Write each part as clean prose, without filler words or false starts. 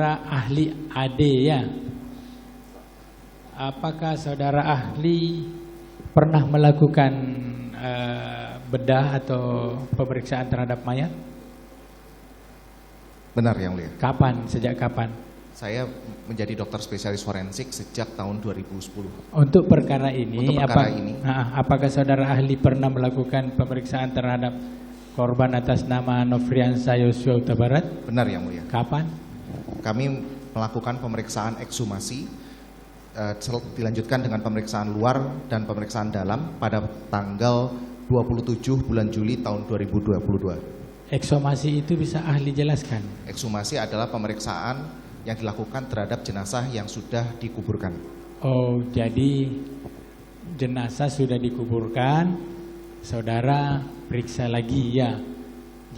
Ahli AD ya. Apakah saudara ahli pernah melakukan bedah atau pemeriksaan terhadap mayat? Benar yang mulia. Kapan? Sejak kapan? Saya menjadi dokter spesialis forensik sejak tahun 2010. Untuk perkara ini, ini. Apakah saudara ahli pernah melakukan pemeriksaan terhadap korban atas nama Nofriansa Yosua Huta Barat? Benar yang mulia. Kapan? Kami melakukan pemeriksaan ekshumasi, dilanjutkan dengan pemeriksaan luar dan pemeriksaan dalam pada tanggal 27 bulan Juli tahun 2022. Ekshumasi itu bisa ahli jelaskan? Ekshumasi adalah pemeriksaan yang dilakukan terhadap jenazah yang sudah dikuburkan. Oh, jadi jenazah sudah dikuburkan, saudara periksa lagi ya.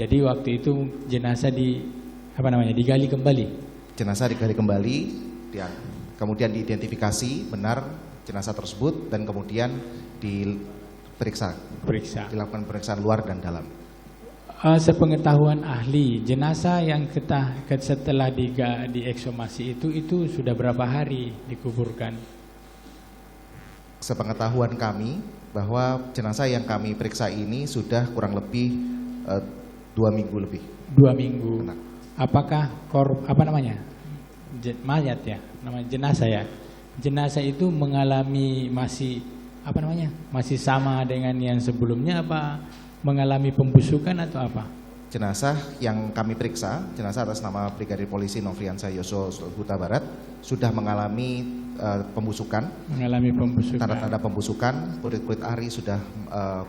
Jadi waktu itu jenazah digali kembali. Jenazah digali kembali, kemudian diidentifikasi benar jenazah tersebut dan kemudian diperiksa. Dilakukan pemeriksaan luar dan dalam. Sepengetahuan ahli, jenazah yang setelah diekshumasi itu sudah berapa hari dikuburkan? Sepengetahuan kami bahwa jenazah yang kami periksa ini sudah kurang lebih 2 minggu lebih. 2 minggu. Benar. Apakah mayat ya, namanya jenazah ya. Jenazah itu mengalami masih sama dengan yang sebelumnya, apa mengalami pembusukan atau apa? Jenazah yang kami periksa, jenazah atas nama Brigadir Polisi Nofriansa Yosua Huta Barat sudah mengalami pembusukan. Mengalami pembusukan. Tanda-tanda pembusukan, kulit-kulit ari sudah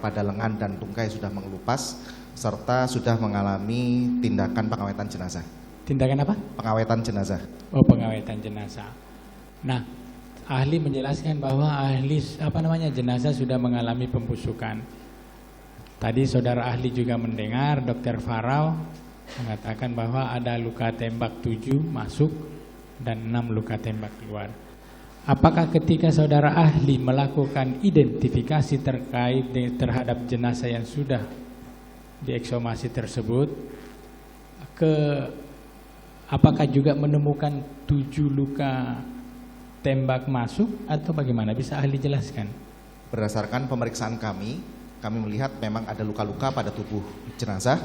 pada lengan dan tungkai sudah mengelupas, serta sudah mengalami tindakan pengawetan jenazah. Tindakan apa? Pengawetan jenazah. Oh, pengawetan jenazah. Nah, ahli menjelaskan bahwa jenazah sudah mengalami pembusukan. Tadi saudara ahli juga mendengar Dr. Farau mengatakan bahwa ada luka tembak 7 masuk dan 6 luka tembak keluar. Apakah ketika saudara ahli melakukan identifikasi terhadap jenazah yang sudah diekshumasi tersebut, apakah juga menemukan 7 luka tembak masuk atau bagaimana? Bisa ahli jelaskan? Berdasarkan pemeriksaan kami melihat memang ada luka-luka pada tubuh jenazah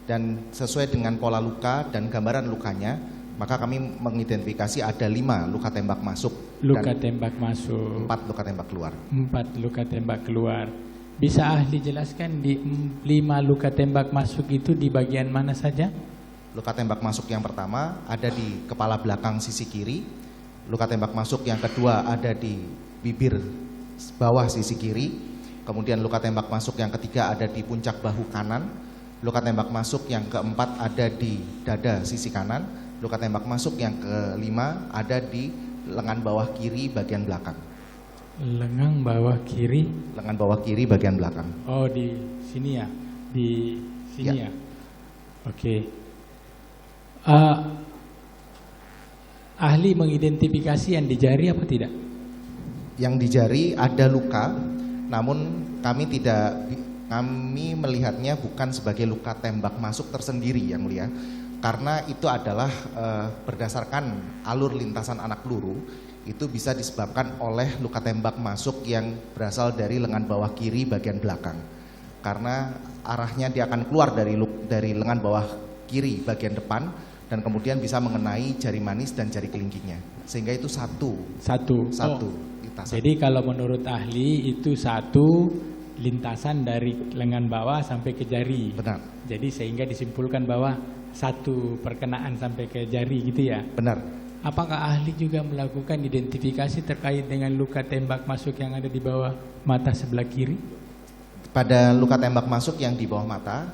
dan sesuai dengan pola luka dan gambaran lukanya, maka kami mengidentifikasi ada 5 luka tembak masuk. Luka tembak masuk. 4 luka tembak keluar. 4 luka tembak keluar. Bisa ahli jelaskan di 5 luka tembak masuk itu di bagian mana saja? Luka tembak masuk yang pertama ada di kepala belakang sisi kiri. Luka tembak masuk yang kedua ada di bibir bawah sisi kiri. Kemudian luka tembak masuk yang ketiga ada di puncak bahu kanan. Luka tembak masuk yang keempat ada di dada sisi kanan. Luka tembak masuk yang kelima ada di lengan bawah kiri bagian belakang. Lengan bawah kiri? Lengan bawah kiri bagian belakang. Oh, di sini ya? Di sini ya? Oke. Ahli mengidentifikasi yang di jari apa tidak? Yang di jari ada luka, namun kami melihatnya bukan sebagai luka tembak masuk tersendiri yang mulia, karena itu adalah berdasarkan alur lintasan anak peluru, itu bisa disebabkan oleh luka tembak masuk yang berasal dari lengan bawah kiri bagian belakang, karena arahnya dia akan keluar dari lengan bawah kiri bagian depan dan kemudian bisa mengenai jari manis dan jari kelingkingnya, sehingga itu satu. Jadi kalau menurut ahli itu satu lintasan dari lengan bawah sampai ke jari. Benar. Jadi sehingga disimpulkan bahwa satu perkenaan sampai ke jari gitu ya. Benar. Apakah ahli juga melakukan identifikasi terkait dengan luka tembak masuk yang ada di bawah mata sebelah kiri? Pada luka tembak masuk yang di bawah mata,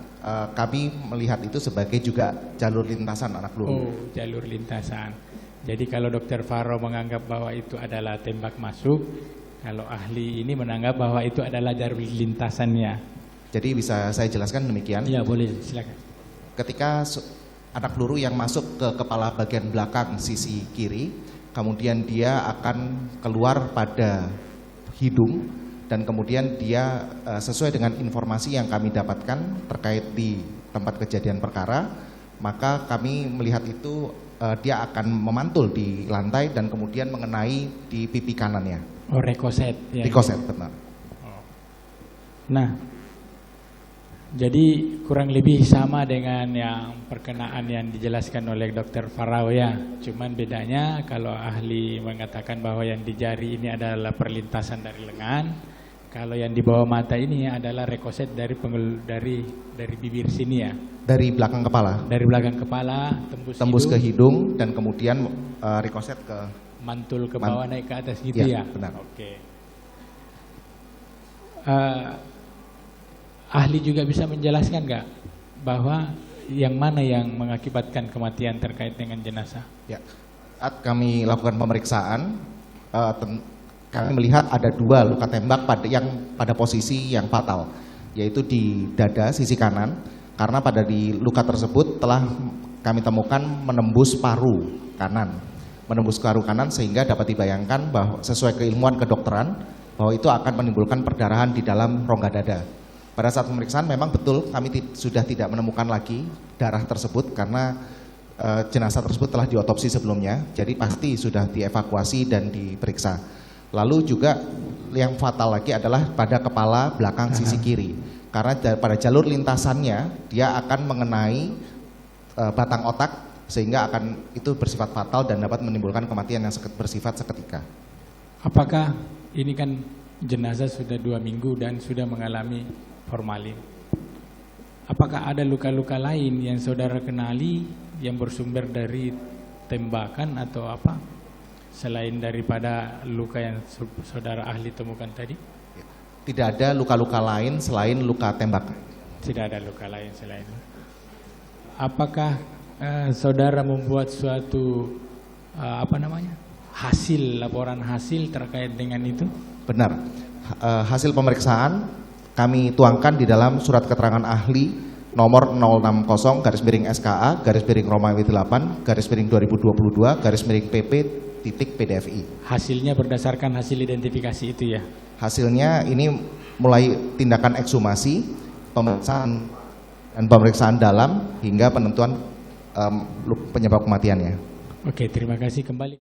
kami melihat itu sebagai juga jalur lintasan anak peluru. Oh, jalur lintasan. Jadi kalau Dr. Farau menganggap bahwa itu adalah tembak masuk, kalau ahli ini menganggap bahwa itu adalah jalur lintasannya. Jadi bisa saya jelaskan demikian? Ya, boleh, silakan. Ketika anak peluru yang masuk ke kepala bagian belakang sisi kiri, kemudian dia akan keluar pada hidung dan kemudian dia sesuai dengan informasi yang kami dapatkan terkait di tempat kejadian perkara, maka kami melihat itu dia akan memantul di lantai dan kemudian mengenai di pipi kanannya. Oh, rekoset. Ya, Rikoset, benar. Nah, jadi kurang lebih sama dengan yang perkenaan yang dijelaskan oleh Dr. Farao ya. Cuman bedanya kalau ahli mengatakan bahwa yang di jari ini adalah perlintasan dari lengan, kalau yang di bawah mata ini adalah rekoset dari dari bibir sini ya. Dari belakang kepala. Dari belakang kepala Tembus ke hidung dan kemudian rikoset ke mantul ke bawah naik ke atas gitu ya. Benar. Oke. Ahli juga bisa menjelaskan nggak bahwa yang mana yang mengakibatkan kematian terkait dengan jenazah? Ya, saat kami lakukan pemeriksaan, kami melihat ada 2 luka tembak pada posisi yang fatal, yaitu di dada sisi kanan, karena pada di luka tersebut telah kami temukan menembus paru kanan, sehingga dapat dibayangkan bahwa sesuai keilmuan kedokteran bahwa itu akan menimbulkan perdarahan di dalam rongga dada. Pada saat pemeriksaan memang betul kami sudah tidak menemukan lagi darah tersebut karena jenazah tersebut telah diotopsi sebelumnya, jadi pasti sudah dievakuasi dan diperiksa. Lalu juga yang fatal lagi adalah pada kepala belakang sisi kiri, karena pada jalur lintasannya dia akan mengenai batang otak sehingga akan itu bersifat fatal dan dapat menimbulkan kematian yang bersifat seketika. Apakah ini kan jenazah sudah 2 minggu dan sudah mengalami formalin. Apakah ada luka-luka lain yang saudara kenali yang bersumber dari tembakan atau apa? Selain daripada luka yang saudara ahli temukan tadi? Tidak ada luka-luka lain selain luka tembak. Tidak ada luka lain selain. Apakah saudara membuat suatu laporan hasil terkait dengan itu? Benar. Hasil pemeriksaan kami tuangkan di dalam surat keterangan ahli nomor 060/SKA/Romawi 8/2022/PP.PDFI. Hasilnya berdasarkan hasil identifikasi itu ya? Hasilnya ini mulai tindakan ekshumasi, pemeriksaan dalam hingga penentuan penyebab kematiannya. Oke, terima kasih kembali.